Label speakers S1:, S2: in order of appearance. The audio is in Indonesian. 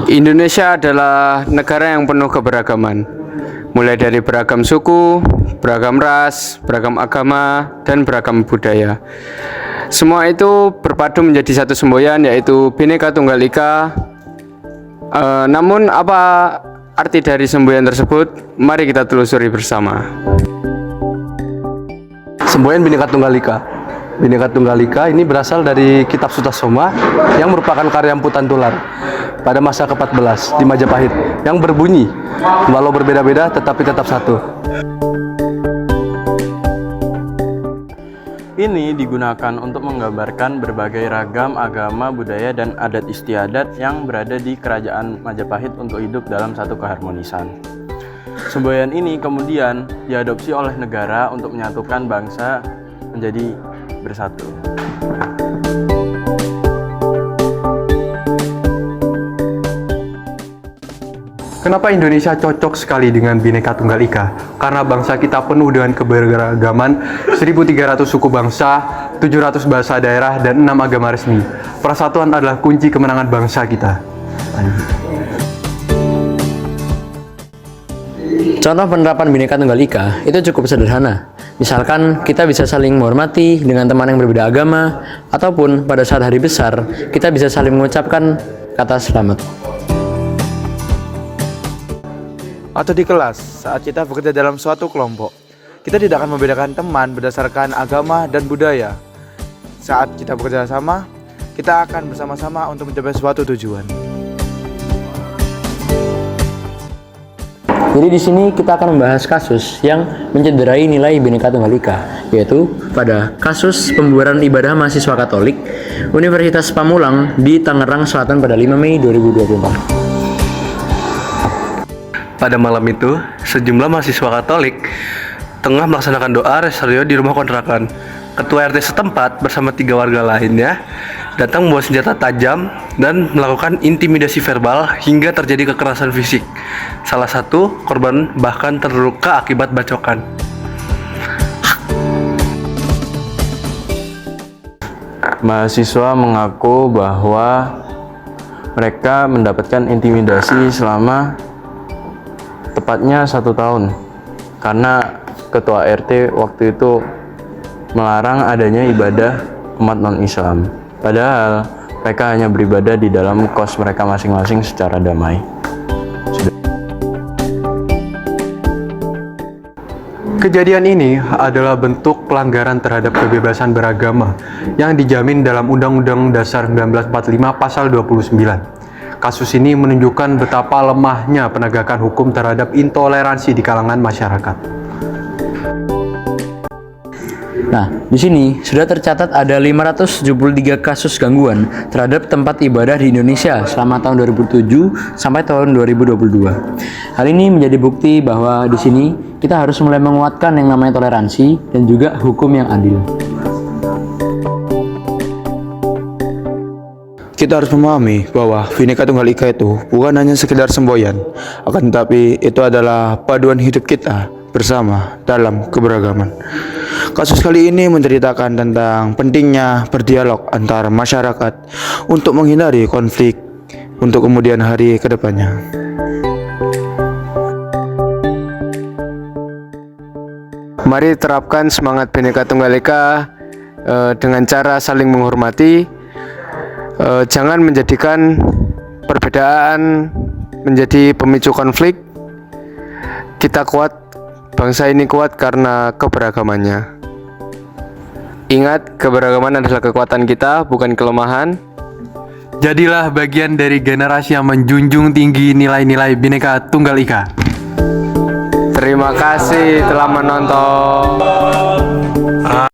S1: Indonesia adalah negara yang penuh keberagaman, mulai dari beragam suku, beragam ras, beragam agama, dan beragam budaya. Semua itu berpadu menjadi satu semboyan, yaitu Bhinneka Tunggal Ika. Namun apa arti dari semboyan tersebut? Mari kita telusuri bersama.
S2: Semboyan Bhinneka Tunggal Ika. Bhinneka Tunggal Ika ini berasal dari Kitab Sutasoma yang merupakan karya Empu Tantular pada masa ke-14 di Majapahit yang berbunyi, walau berbeda-beda tetapi tetap satu.
S3: Ini digunakan untuk menggambarkan berbagai ragam agama, budaya, dan adat istiadat yang berada di kerajaan Majapahit untuk hidup dalam satu keharmonisan. Semboyan ini kemudian diadopsi oleh negara untuk menyatukan bangsa menjadi bersatu.
S4: Kenapa Indonesia cocok sekali dengan Bhinneka Tunggal Ika? Karena bangsa kita penuh dengan keberagaman, 1.300 suku bangsa, 700 bahasa daerah, dan 6 agama resmi. Persatuan adalah kunci kemenangan bangsa kita.
S5: Contoh penerapan Bhinneka Tunggal Ika itu cukup sederhana. Misalkan kita bisa saling menghormati dengan teman yang berbeda agama, ataupun pada saat hari besar kita bisa saling mengucapkan kata selamat.
S6: Atau di kelas, saat kita bekerja dalam suatu kelompok, kita tidak akan membedakan teman berdasarkan agama dan budaya. Saat kita bekerja sama, kita akan bersama-sama untuk mencapai suatu tujuan.
S5: Jadi di sini kita akan membahas kasus yang mencederai nilai Bhinneka Tunggal Ika, yaitu pada kasus pembubaran ibadah mahasiswa Katolik Universitas Pamulang di Tangerang Selatan pada 5 Mei 2024.
S2: Pada malam itu, sejumlah mahasiswa Katolik tengah melaksanakan doa rosario di rumah kontrakan. Ketua RT setempat bersama 3 warga lainnya datang membawa senjata tajam dan melakukan intimidasi verbal hingga terjadi kekerasan fisik. Salah satu korban bahkan terluka akibat bacokan.
S3: Mahasiswa mengaku bahwa mereka mendapatkan intimidasi selama tepatnya 1 tahun karena ketua RT waktu itu melarang adanya ibadah umat non-Islam. Padahal mereka hanya beribadah di dalam kos mereka masing-masing secara damai.
S4: Kejadian ini adalah bentuk pelanggaran terhadap kebebasan beragama yang dijamin dalam Undang-Undang Dasar 1945 Pasal 29. Kasus ini menunjukkan betapa lemahnya penegakan hukum terhadap intoleransi di kalangan masyarakat.
S5: Nah, di sini sudah tercatat ada 573 kasus gangguan terhadap tempat ibadah di Indonesia selama tahun 2007 sampai tahun 2022. Hal ini menjadi bukti bahwa di sini kita harus mulai menguatkan yang namanya toleransi dan juga hukum yang adil.
S6: Kita harus memahami bahwa Bhinneka Tunggal Ika itu bukan hanya sekedar semboyan, akan tetapi itu adalah paduan hidup kita bersama dalam keberagaman. Kasus kali ini menceritakan tentang pentingnya berdialog antar masyarakat untuk menghindari konflik untuk kemudian hari ke depannya.
S1: Mari terapkan semangat Bhinneka Tunggal Ika dengan cara saling menghormati. Jangan menjadikan perbedaan menjadi pemicu konflik. Kita kuat, bangsa ini kuat karena keberagamannya. Ingat, keberagaman adalah kekuatan kita, bukan kelemahan.
S4: Jadilah bagian dari generasi yang menjunjung tinggi nilai-nilai Bhinneka Tunggal Ika.
S1: Terima kasih telah menonton.